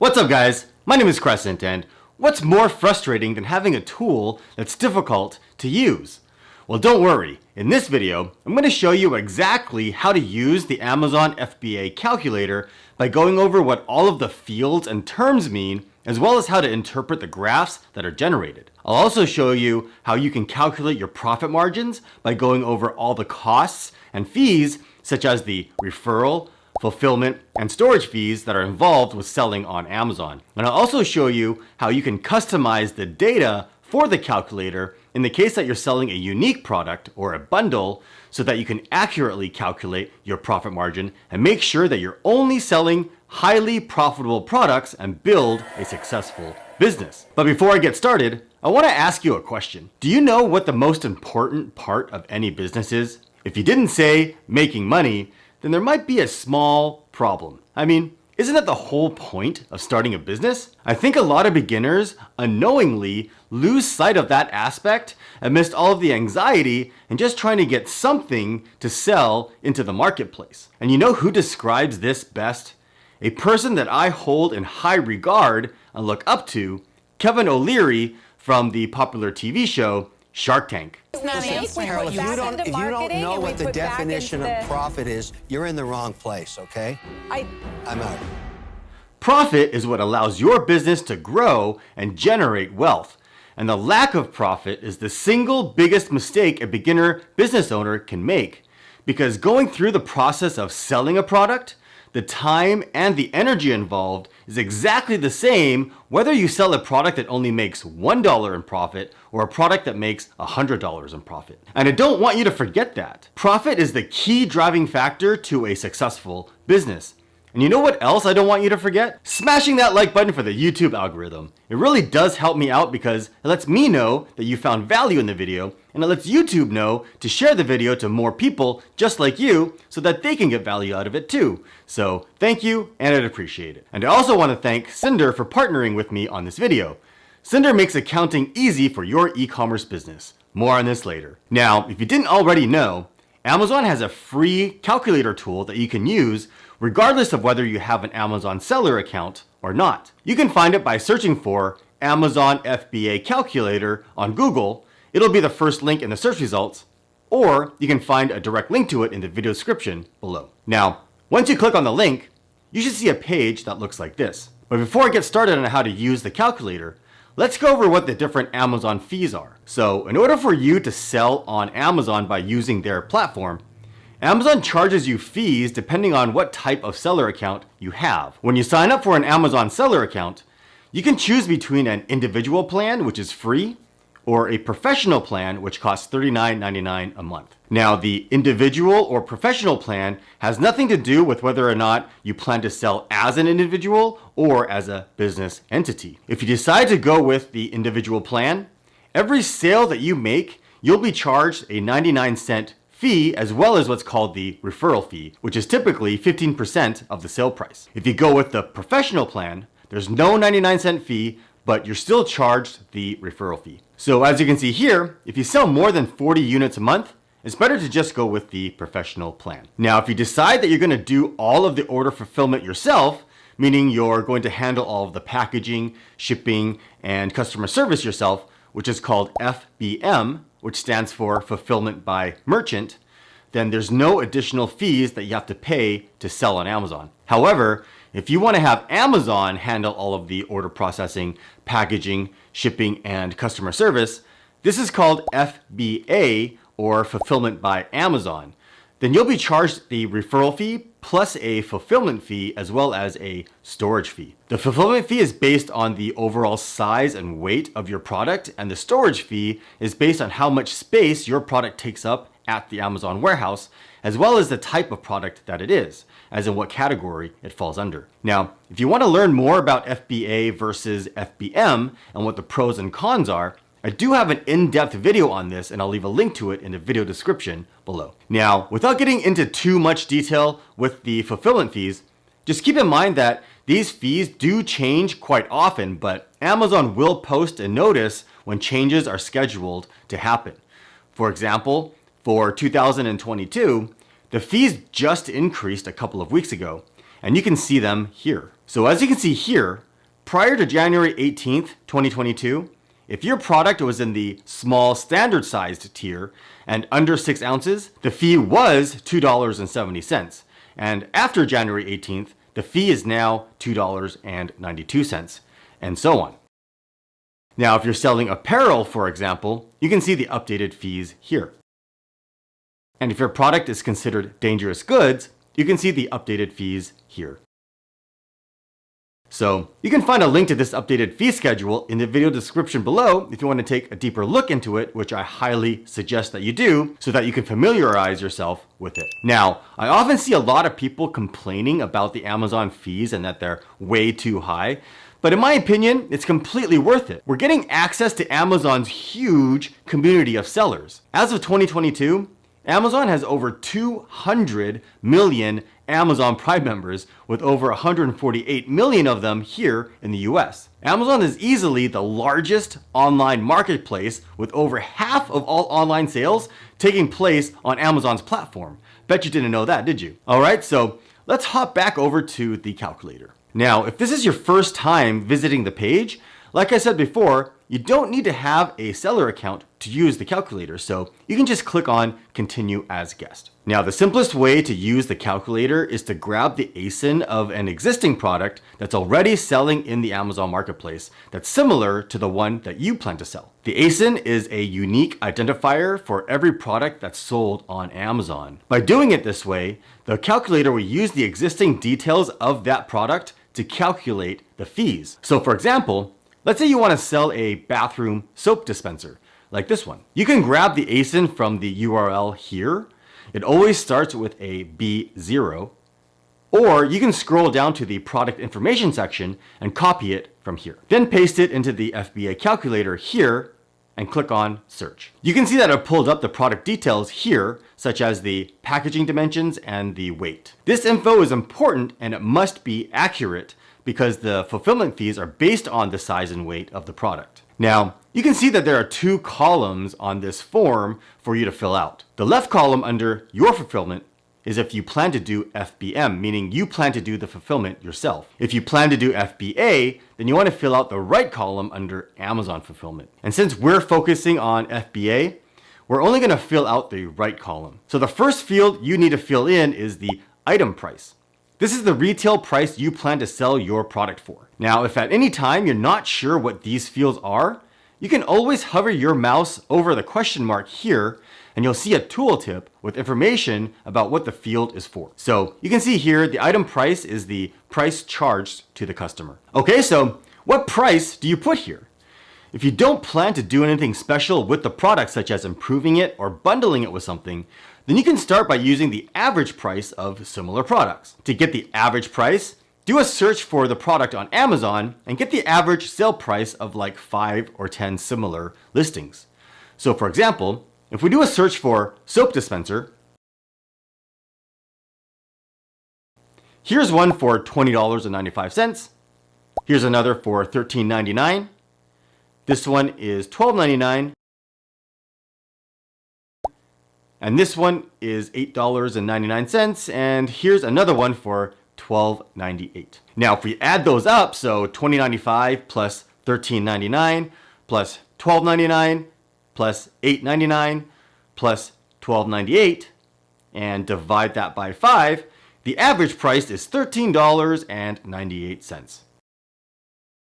What's up guys? My name is Crescent, and what's more frustrating than having a tool that's difficult to use? Well, don't worry. In this video, I'm going to show you exactly how to use the Amazon FBA Calculator by going over what all of the fields and terms mean, as well as how to interpret the graphs that are generated. I'll also show you how you can calculate your profit margins by going over all the costs and fees, such as the referral, fulfillment, and storage fees that are involved with selling on Amazon. And I'll also show you how you can customize the data for the calculator in the case that you're selling a unique product or a bundle, so that you can accurately calculate your profit margin and make sure that you're only selling highly profitable products and build a successful business. But before I get started, I want to ask you a question. Do you know what the most important part of any business is? If you didn't say making money, then there might be a small problem. I mean, isn't that the whole point of starting a business? I think a lot of beginners unknowingly lose sight of that aspect amidst all of the anxiety and just trying to get something to sell into the marketplace. And you know who describes this best? A person that I hold in high regard and look up to, Kevin O'Leary from the popular TV show Shark Tank. Carol, if you don't know what the definition of profit is, you're in the wrong place, okay? I'm out. Profit is what allows your business to grow and generate wealth. And the lack of profit is the single biggest mistake a beginner business owner can make. Because going through the process of selling a product, the time and the energy involved is exactly the same whether you sell a product that only makes $1 in profit or a product that makes $100 in profit. And I don't want you to forget that. Profit is the key driving factor to a successful business. And you know what else I don't want you to forget? Smashing that like button for the YouTube algorithm. It really does help me out because it lets me know that you found value in the video, and it lets YouTube know to share the video to more people just like you so that they can get value out of it too. So thank you, and I'd appreciate it. And I also want to thank Cinder for partnering with me on this video. Cinder makes accounting easy for your e-commerce business. More on this later. Now, if you didn't already know, Amazon has a free calculator tool that you can use regardless of whether you have an Amazon seller account or not. You can find it by searching for Amazon FBA Calculator on Google. It'll be the first link in the search results, or you can find a direct link to it in the video description below. Now, once you click on the link, you should see a page that looks like this. But before I get started on how to use the calculator, let's go over what the different Amazon fees are. So in order for you to sell on Amazon by using their platform, Amazon charges you fees depending on what type of seller account you have. When you sign up for an Amazon seller account, you can choose between an individual plan, which is free, or a professional plan, which costs $39.99 a month. Now, the individual or professional plan has nothing to do with whether or not you plan to sell as an individual or as a business entity. If you decide to go with the individual plan, every sale that you make, you'll be charged a 99-cent fee, as well as what's called the referral fee, which is typically 15% of the sale price. If you go with the professional plan, there's no 99-cent fee, but you're still charged the referral fee. So as you can see here, if you sell more than 40 units a month, it's better to just go with the professional plan. Now, if you decide that you're going to do all of the order fulfillment yourself, meaning you're going to handle all of the packaging, shipping, and customer service yourself, which is called FBM, which stands for Fulfillment by Merchant, then there's no additional fees that you have to pay to sell on Amazon. However, if you want to have Amazon handle all of the order processing, packaging, shipping, and customer service, this is called FBA, or Fulfillment by Amazon. Then you'll be charged the referral fee plus a fulfillment fee as well as a storage fee. The fulfillment fee is based on the overall size and weight of your product, and the storage fee is based on how much space your product takes up at the Amazon warehouse, as well as the type of product that it is, as in what category it falls under. Now, if you want to learn more about FBA versus FBM and what the pros and cons are, I do have an in-depth video on this, and I'll leave a link to it in the video description below. Now, without getting into too much detail with the fulfillment fees, just keep in mind that these fees do change quite often, but Amazon will post a notice when changes are scheduled to happen. For example, for 2022, the fees just increased a couple of weeks ago, and you can see them here. So as you can see here, prior to January 18th, 2022, if your product was in the small standard sized tier and under 6 ounces, the fee was $2.70. And after January 18th, the fee is now $2.92, and so on. Now, if you're selling apparel, for example, you can see the updated fees here. And if your product is considered dangerous goods, you can see the updated fees here. So you can find a link to this updated fee schedule in the video description below if you want to take a deeper look into it, which I highly suggest that you do so that you can familiarize yourself with it. Now, I often see a lot of people complaining about the Amazon fees and that they're way too high. But in my opinion, it's completely worth it. We're getting access to Amazon's huge community of sellers. As of 2022, Amazon has over 200 million Amazon Prime members, with over 148 million of them here in the US. Amazon is easily the largest online marketplace, with over half of all online sales taking place on Amazon's platform. Bet you didn't know that, did you? All right, so let's hop back over to the calculator. Now, if this is your first time visiting the page, like I said before, you don't need to have a seller account to use the calculator, so you can just click on Continue as Guest. Now, the simplest way to use the calculator is to grab the ASIN of an existing product that's already selling in the Amazon marketplace that's similar to the one that you plan to sell. The ASIN is a unique identifier for every product that's sold on Amazon. By doing it this way, the calculator will use the existing details of that product to calculate the fees. So for example, let's say you want to sell a bathroom soap dispenser, like this one. You can grab the ASIN from the URL here. It always starts with a B0, or you can scroll down to the product information section and copy it from here. Then paste it into the FBA calculator here and click on search. You can see that it pulled up the product details here, such as the packaging dimensions and the weight. This info is important and it must be accurate because the fulfillment fees are based on the size and weight of the product. Now, you can see that there are 2 columns on this form for you to fill out. The left column under your fulfillment is if you plan to do FBM, meaning you plan to do the fulfillment yourself. If you plan to do FBA, then you want to fill out the right column under Amazon fulfillment. And since we're focusing on FBA, we're only going to fill out the right column. So the first field you need to fill in is the item price. This is the retail price you plan to sell your product for. Now, if at any time you're not sure what these fields are, you can always hover your mouse over the question mark here and you'll see a tooltip with information about what the field is for. So you can see here the item price is the price charged to the customer. Okay, so what price do you put here? If you don't plan to do anything special with the product, such as improving it or bundling it with something, then you can start by using the average price of similar products. To get the average price, do a search for the product on Amazon and get the average sale price of like 5 or 10 similar listings. So for example, if we do a search for soap dispenser, here's one for $20.95. Here's another for $13.99. This one is $12.99. And this one is $8.99. And here's another one for $12.98. Now, if we add those up, so $20.95 plus $13.99 plus $12.99 plus $8.99 plus $12.98 and divide that by 5, the average price is $13.98.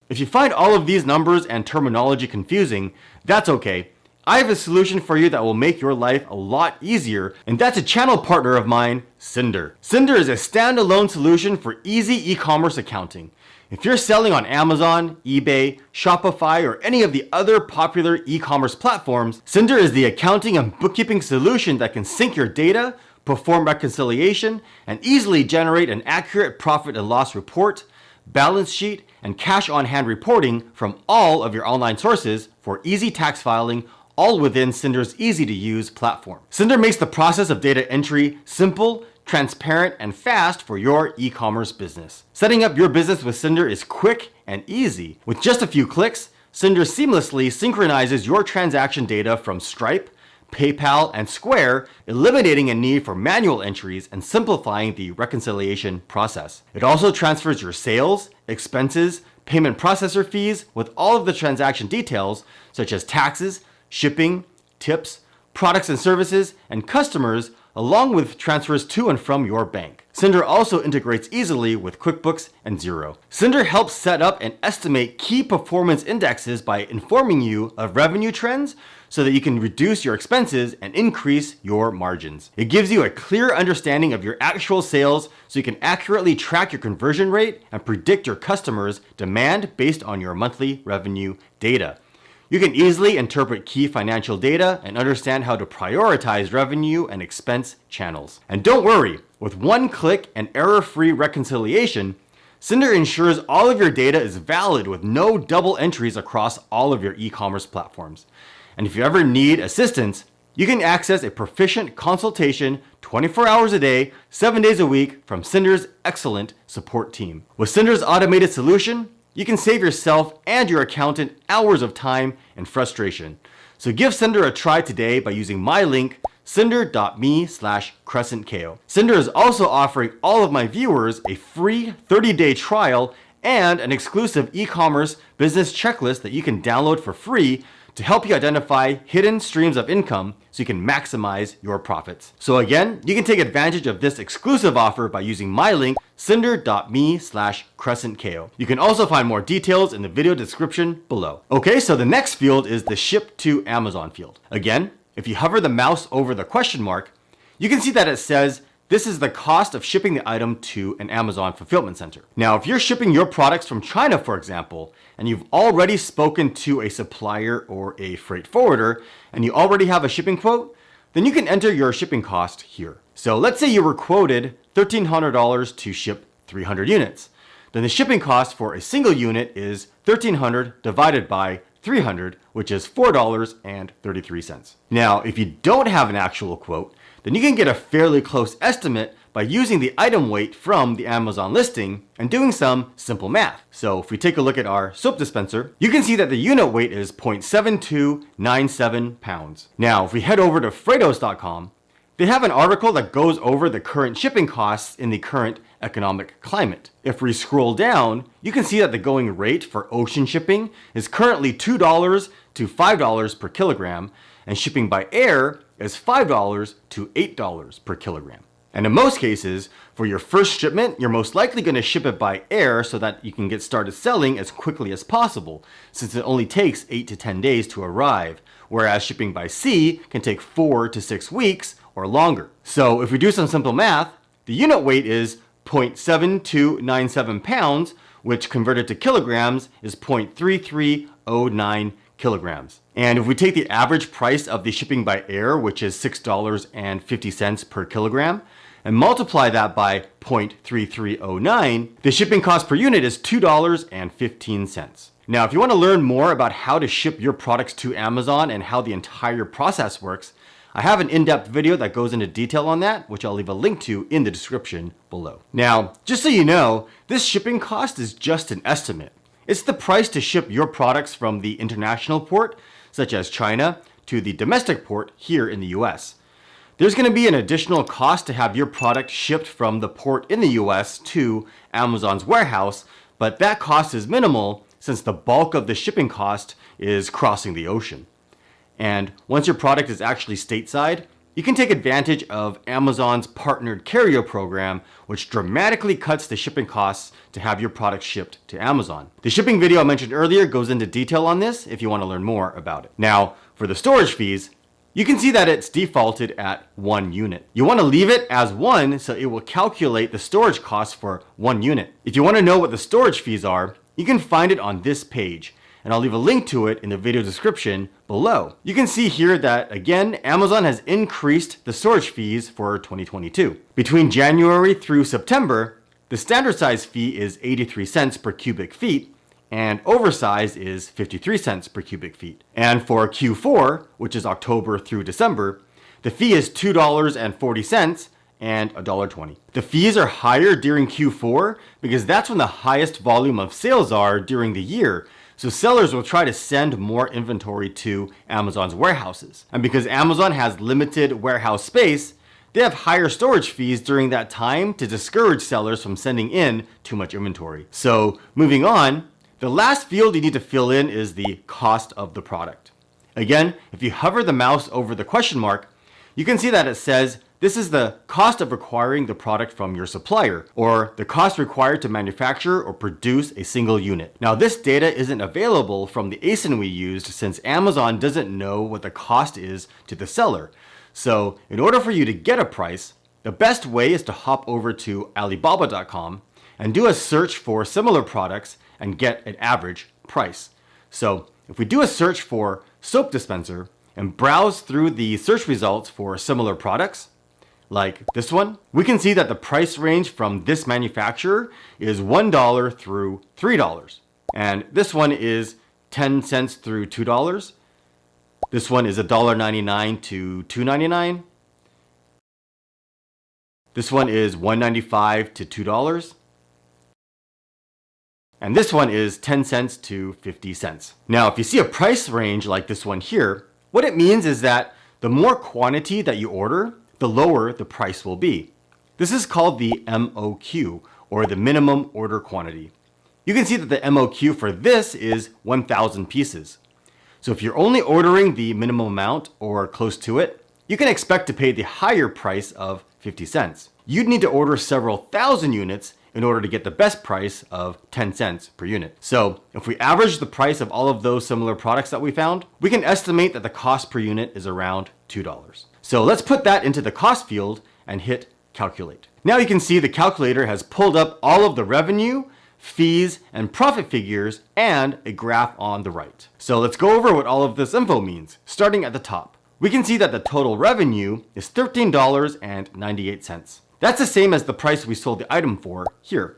If you find all of these numbers and terminology confusing, that's okay. I have a solution for you that will make your life a lot easier, and that's a channel partner of mine, Cinder. Cinder is a standalone solution for easy e-commerce accounting. If you're selling on Amazon, eBay, Shopify, or any of the other popular e-commerce platforms, Cinder is the accounting and bookkeeping solution that can sync your data, perform reconciliation, and easily generate an accurate profit and loss report, balance sheet, and cash on hand reporting from all of your online sources for easy tax filing, all within Cinder's easy to use platform. Cinder makes the process of data entry simple, transparent, and fast for your e-commerce business. Setting up your business with Cinder is quick and easy. With just a few clicks, Cinder seamlessly synchronizes your transaction data from Stripe, PayPal, and Square, eliminating a need for manual entries and simplifying the reconciliation process. It also transfers your sales, expenses, payment processor fees with all of the transaction details, such as taxes, shipping, tips, products and services, and customers, along with transfers to and from your bank. Cinder also integrates easily with QuickBooks and Xero. Cinder helps set up and estimate key performance indexes by informing you of revenue trends so that you can reduce your expenses and increase your margins. It gives you a clear understanding of your actual sales so you can accurately track your conversion rate and predict your customers' demand based on your monthly revenue data. You can easily interpret key financial data and understand how to prioritize revenue and expense channels. And don't worry, with one click and error-free reconciliation, Cinder ensures all of your data is valid with no double entries across all of your e-commerce platforms. And if you ever need assistance, you can access a proficient consultation 24 hours a day, 7 days a week from Cinder's excellent support team. With Cinder's automated solution, you can save yourself and your accountant hours of time and frustration. So give Cinder a try today by using my link, cinder.me/CrescentKO. Cinder is also offering all of my viewers a free 30-day trial and an exclusive e-commerce business checklist that you can download for free to help you identify hidden streams of income so you can maximize your profits. So again, you can take advantage of this exclusive offer by using my link, cinder.me/CrescentKO. You can also find more details in the video description below. Okay, so the next field is the ship to Amazon field. Again, if you hover the mouse over the question mark, you can see that it says this is the cost of shipping the item to an Amazon fulfillment center. Now, if you're shipping your products from China, for example, and you've already spoken to a supplier or a freight forwarder, and you already have a shipping quote, then you can enter your shipping cost here. So let's say you were quoted $1,300 to ship 300 units. Then the shipping cost for a single unit is $1,300 divided by 300, which is $4.33. Now, if you don't have an actual quote, then you can get a fairly close estimate by using the item weight from the Amazon listing and doing some simple math. So if we take a look at our soap dispenser, you can see that the unit weight is 0.7297 pounds. Now, if we head over to FreightOS.com, they have an article that goes over the current shipping costs in the current economic climate. If we scroll down, you can see that the going rate for ocean shipping is currently $2 to $5 per kilogram, and shipping by air is $5 to $8 per kilogram. And in most cases, for your first shipment, you're most likely going to ship it by air so that you can get started selling as quickly as possible, since it only takes 8 to 10 days to arrive, whereas shipping by sea can take 4 to 6 weeks or longer. So if we do some simple math, the unit weight is 0.7297 pounds, which converted to kilograms is 0.3309 kilograms. And if we take the average price of the shipping by air, which is $6.50 per kilogram, and multiply that by 0.3309, the shipping cost per unit is $2.15. Now, if you want to learn more about how to ship your products to Amazon and how the entire process works, I have an in-depth video that goes into detail on that, which I'll leave a link to in the description below. Now, just so you know, this shipping cost is just an estimate. It's the price to ship your products from the international port, such as China, to the domestic port here in the US. There's going to be an additional cost to have your product shipped from the port in the US to Amazon's warehouse, but that cost is minimal since the bulk of the shipping cost is crossing the ocean. And once your product is actually stateside, you can take advantage of Amazon's partnered carrier program, which dramatically cuts the shipping costs to have your product shipped to Amazon. The shipping video I mentioned earlier goes into detail on this if you want to learn more about it. Now, for the storage fees, you can see that it's defaulted at 1 unit. You want to leave it as 1 so it will calculate the storage cost for 1 unit. If you want to know what the storage fees are, you can find it on this page, and I'll leave a link to it in the video description below. You can see here that, again, Amazon has increased the storage fees for 2022. Between January through September, the standard size fee is 83 cents per cubic feet, and oversize is 53 cents per cubic feet. And for Q4, which is October through December, the fee is $2.40 and $1.20. The fees are higher during Q4 because that's when the highest volume of sales are during the year. So sellers will try to send more inventory to Amazon's warehouses. And because Amazon has limited warehouse space, they have higher storage fees during that time to discourage sellers from sending in too much inventory. So moving on, The last field you need to fill in is the cost of the product. Again, if you hover the mouse over the question mark, you can see that it says this is the cost of acquiring the product from your supplier, or the cost required to manufacture or produce a single unit. Now, this data isn't available from the ASIN we used since Amazon doesn't know what the cost is to the seller. So in order for you to get a price, the best way is to hop over to Alibaba.com and do a search for similar products and get an average price. So if we do a search for soap dispenser and browse through the search results for similar products, like this one, we can see that the price range from this manufacturer is $1 through $3. And this one is 10 cents through $2. This one is $1.99 to $2.99. This one is $1.95 to $2. And this one is 10 cents to 50 cents. Now, if you see a price range like this one here, what it means is that the more quantity that you order, the lower the price will be. This is called the MOQ, or the minimum order quantity. You can see that the MOQ for this is 1,000 pieces. So if you're only ordering the minimum amount or close to it, you can expect to pay the higher price of 50 cents. You'd need to order several thousand units in order to get the best price of 10 cents per unit. So if we average the price of all of those similar products that we found, we can estimate that the cost per unit is around $2. So let's put that into the cost field and hit calculate. Now you can see the calculator has pulled up all of the revenue, fees, and profit figures, and a graph on the right. So let's go over what all of this info means. Starting at the top, we can see that the total revenue is $13.98. That's the same as the price we sold the item for here.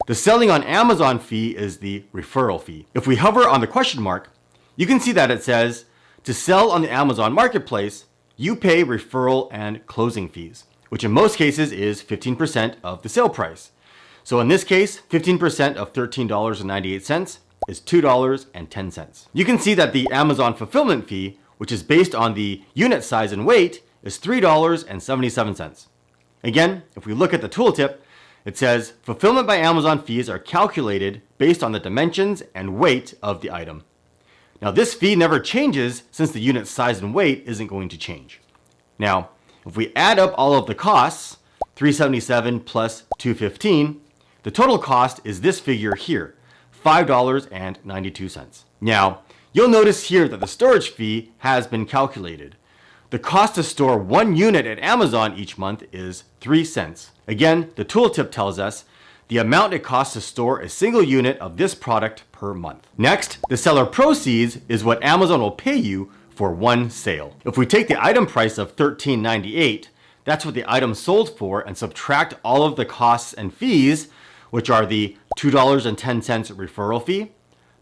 The selling on Amazon fee is the referral fee. If we hover on the question mark, you can see that it says, to sell on the Amazon marketplace, you pay referral and closing fees, which in most cases is 15% of the sale price. So in this case, 15% of $13.98 is $2.10. You can see that the Amazon fulfillment fee, which is based on the unit size and weight, is $3.77. Again, if we look at the tooltip, it says fulfillment by Amazon fees are calculated based on the dimensions and weight of the item. Now this fee never changes since the unit size and weight isn't going to change. Now, if we add up all of the costs, $377 plus $215, the total cost is this figure here, $5.92. Now, you'll notice here that the storage fee has been calculated. The cost to store one unit at Amazon each month is 3 cents. Again, the tooltip tells us the amount it costs to store a single unit of this product per month. Next, the seller proceeds is what Amazon will pay you for one sale. If we take the item price of $13.98, that's what the item sold for, and subtract all of the costs and fees, which are the $2.10 referral fee,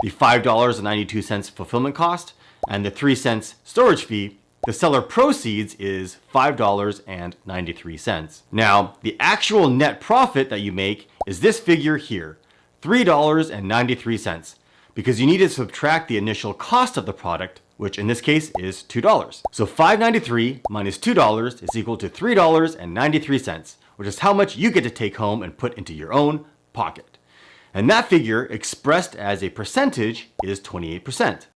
the $5.92 fulfillment cost, and the 3 cents storage fee, the seller proceeds is $5.93. Now, the actual net profit that you make is this figure here, $3.93, because you need to subtract the initial cost of the product, which in this case is $2. So $5.93 minus $2 is equal to $3.93, which is how much you get to take home and put into your own pocket. And that figure, expressed as a percentage, is 28%.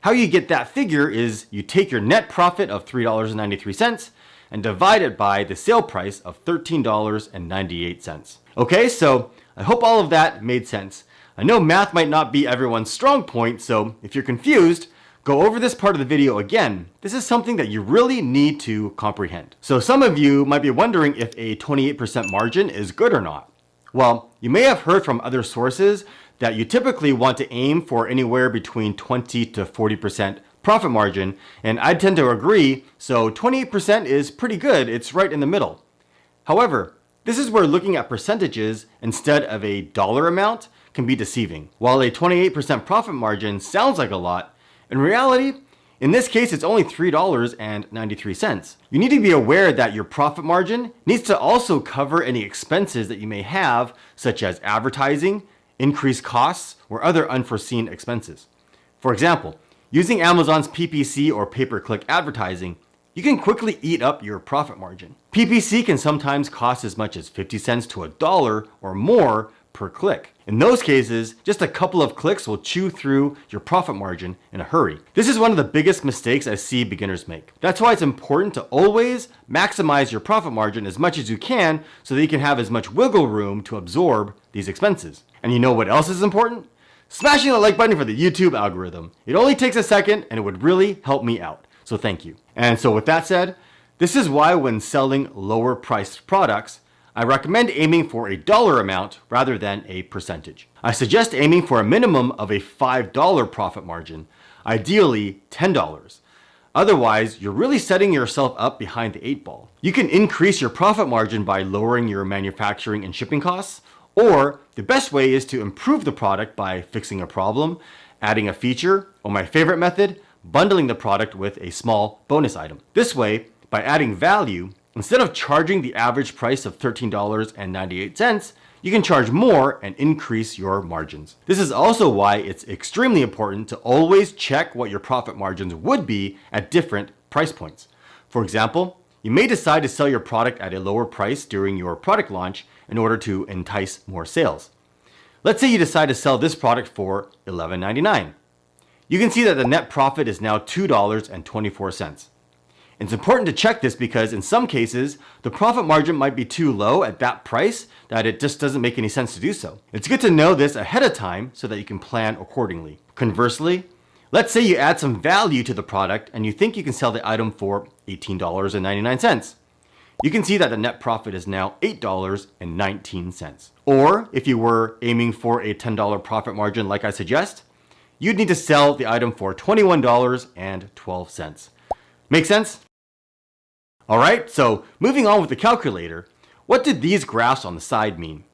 How you get that figure is you take your net profit of $3.93 and divide it by the sale price of $13.98. Okay, so I hope all of that made sense. I know math might not be everyone's strong point, so if you're confused, go over this part of the video again. This is something that you really need to comprehend. So some of you might be wondering if a 28% margin is good or not. Well, you may have heard from other sources that you typically want to aim for anywhere between 20 to 40% profit margin, and I tend to agree, so 28% is pretty good, it's right in the middle. However, this is where looking at percentages instead of a dollar amount can be deceiving. While a 28% profit margin sounds like a lot, in reality, in this case, it's only $3.93. You need to be aware that your profit margin needs to also cover any expenses that you may have, such as advertising, increased costs, or other unforeseen expenses. For example, using Amazon's PPC or pay-per-click advertising, you can quickly eat up your profit margin. PPC can sometimes cost as much as 50 cents to $1 or more per click. In those cases, just a couple of clicks will chew through your profit margin in a hurry. This is one of the biggest mistakes I see beginners make. That's why it's important to always maximize your profit margin as much as you can so that you can have as much wiggle room to absorb these expenses. And you know what else is important? Smashing the like button for the YouTube algorithm. It only takes a second and it would really help me out. So thank you. And so with that said, this is why when selling lower priced products, I recommend aiming for a dollar amount rather than a percentage. I suggest aiming for a minimum of a $5 profit margin, ideally $10. Otherwise, you're really setting yourself up behind the 8 ball. You can increase your profit margin by lowering your manufacturing and shipping costs, or the best way is to improve the product by fixing a problem, adding a feature, or my favorite method, bundling the product with a small bonus item. This way, by adding value, instead of charging the average price of $13.98, you can charge more and increase your margins. This is also why it's extremely important to always check what your profit margins would be at different price points. For example, you may decide to sell your product at a lower price during your product launch in order to entice more sales. Let's say you decide to sell this product for $11.99. You can see that the net profit is now $2.24. It's important to check this because in some cases, the profit margin might be too low at that price that it just doesn't make any sense to do so. It's good to know this ahead of time so that you can plan accordingly. Conversely, let's say you add some value to the product and you think you can sell the item for $18.99. You can see that the net profit is now $8.19. Or if you were aiming for a $10 profit margin like I suggest, you'd need to sell the item for $21.12. Make sense? All right, so moving on with the calculator, what did these graphs on the side mean?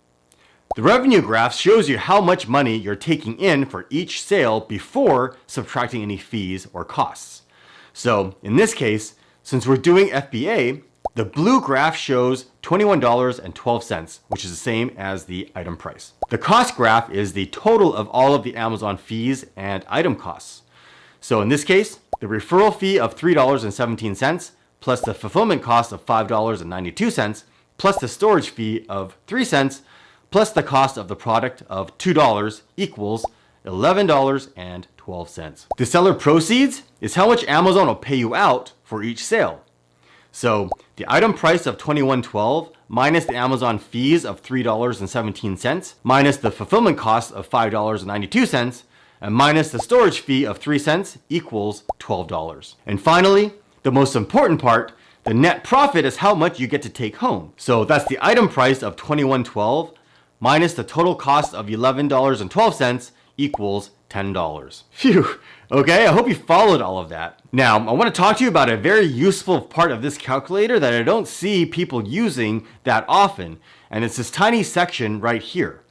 The revenue graph shows you how much money you're taking in for each sale before subtracting any fees or costs. So in this case, since we're doing FBA, the blue graph shows $21.12, which is the same as the item price. The cost graph is the total of all of the Amazon fees and item costs. So in this case, the referral fee of $3.17 plus the fulfillment cost of $5.92 plus the storage fee of 3 cents plus the cost of the product of $2 equals $11.12. The seller proceeds is how much Amazon will pay you out for each sale. So the item price of $21.12 minus the Amazon fees of $3.17 minus the fulfillment cost of $5.92 and minus the storage fee of 3 cents equals $12. And finally, the most important part, the net profit is how much you get to take home. So that's the item price of $21.12 minus the total cost of $11.12 equals $10. Phew. Okay, I hope you followed all of that. Now, I want to talk to you about a very useful part of this calculator that I don't see people using that often, and it's this tiny section right here.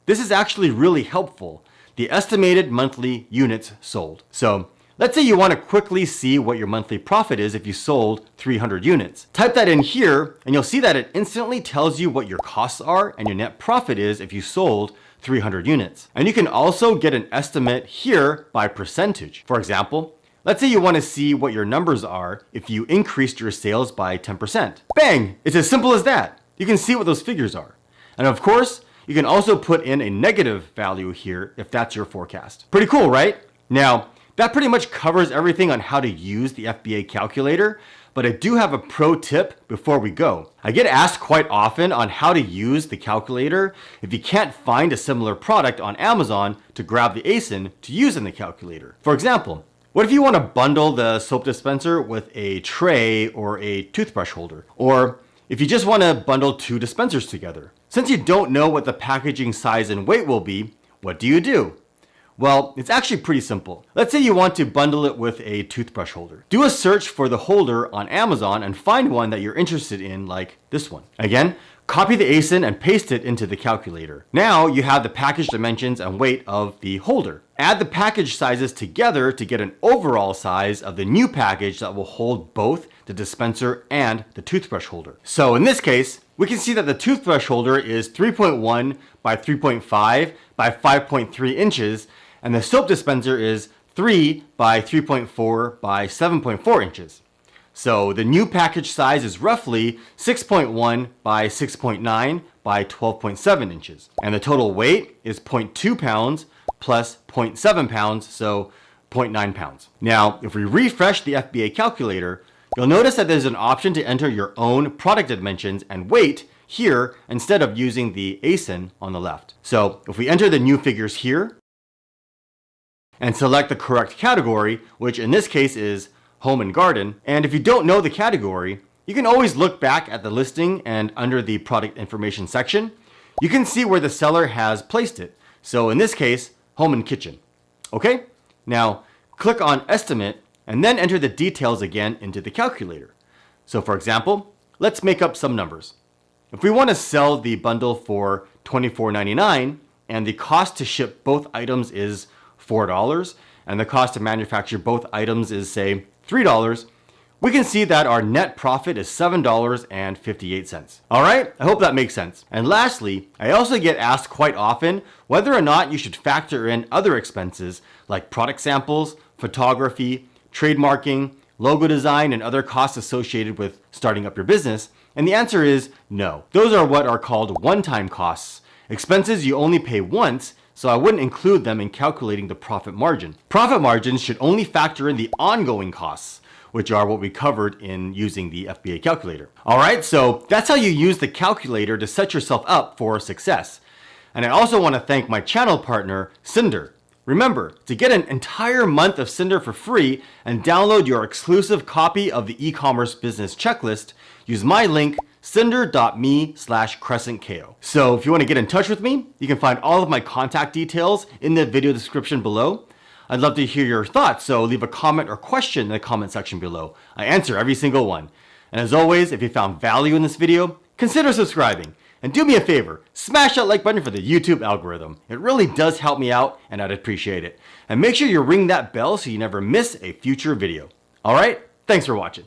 This is actually really helpful. The estimated monthly units sold. So let's say you want to quickly see what your monthly profit is if you sold 300 units. Type that in here and you'll see that it instantly tells you what your costs are and your net profit is if you sold 300 units. And you can also get an estimate here by percentage. For example, let's say you want to see what your numbers are if you increased your sales by 10%. Bang! It's as simple as that. You can see what those figures are. And of course, you can also put in a negative value here if that's your forecast. Pretty cool, right? Now, that pretty much covers everything on how to use the FBA calculator, but I do have a pro tip before we go. I get asked quite often on how to use the calculator if you can't find a similar product on Amazon to grab the ASIN to use in the calculator. For example, what if you want to bundle the soap dispenser with a tray or a toothbrush holder? Or if you just want to bundle 2 dispensers together? Since you don't know what the packaging size and weight will be, what do? Well, it's actually pretty simple. Let's say you want to bundle it with a toothbrush holder. Do a search for the holder on Amazon and find one that you're interested in, like this one. Again, copy the ASIN and paste it into the calculator. Now you have the package dimensions and weight of the holder. Add the package sizes together to get an overall size of the new package that will hold both the dispenser and the toothbrush holder. So in this case, we can see that the toothbrush holder is 3.1 by 3.5 by 5.3 inches, and the soap dispenser is 3 by 3.4 by 7.4 inches. So the new package size is roughly 6.1 by 6.9 by 12.7 inches. And the total weight is 0.2 pounds plus 0.7 pounds, so 0.9 pounds. Now, if we refresh the FBA calculator, you'll notice that there's an option to enter your own product dimensions and weight here instead of using the ASIN on the left. So if we enter the new figures here and select the correct category, which in this case is home and garden, and if you don't know the category, you can always look back at the listing and under the product information section, you can see where the seller has placed it. So in this case, home and kitchen. Okay? Now, click on estimate and then enter the details again into the calculator. So for example, let's make up some numbers. If we want to sell the bundle for $24.99 and the cost to ship both items is $4 and the cost to manufacture both items is, say, $3, we can see that our net profit is $7.58. All right, I hope that makes sense. And lastly, I also get asked quite often whether or not you should factor in other expenses like product samples, photography, trademarking, logo design, and other costs associated with starting up your business. And the answer is no. Those are what are called one-time costs, expenses you only pay once, so I wouldn't include them in calculating the profit margin. Profit margins should only factor in the ongoing costs, which are what we covered in using the FBA calculator. All right, so that's how you use the calculator to set yourself up for success. And I also want to thank my channel partner, Cinder. Remember, to get an entire month of Cinder for free and download your exclusive copy of the e-commerce business checklist, use my link, cinder.me/crescentko. So if you want to get in touch with me, you can find all of my contact details in the video description below. I'd love to hear your thoughts, so leave a comment or question in the comment section below. I answer every single one. And as always, if you found value in this video, consider subscribing. And do me a favor, smash that like button for the YouTube algorithm. It really does help me out, and I'd appreciate it. And make sure you ring that bell so you never miss a future video. All right, thanks for watching.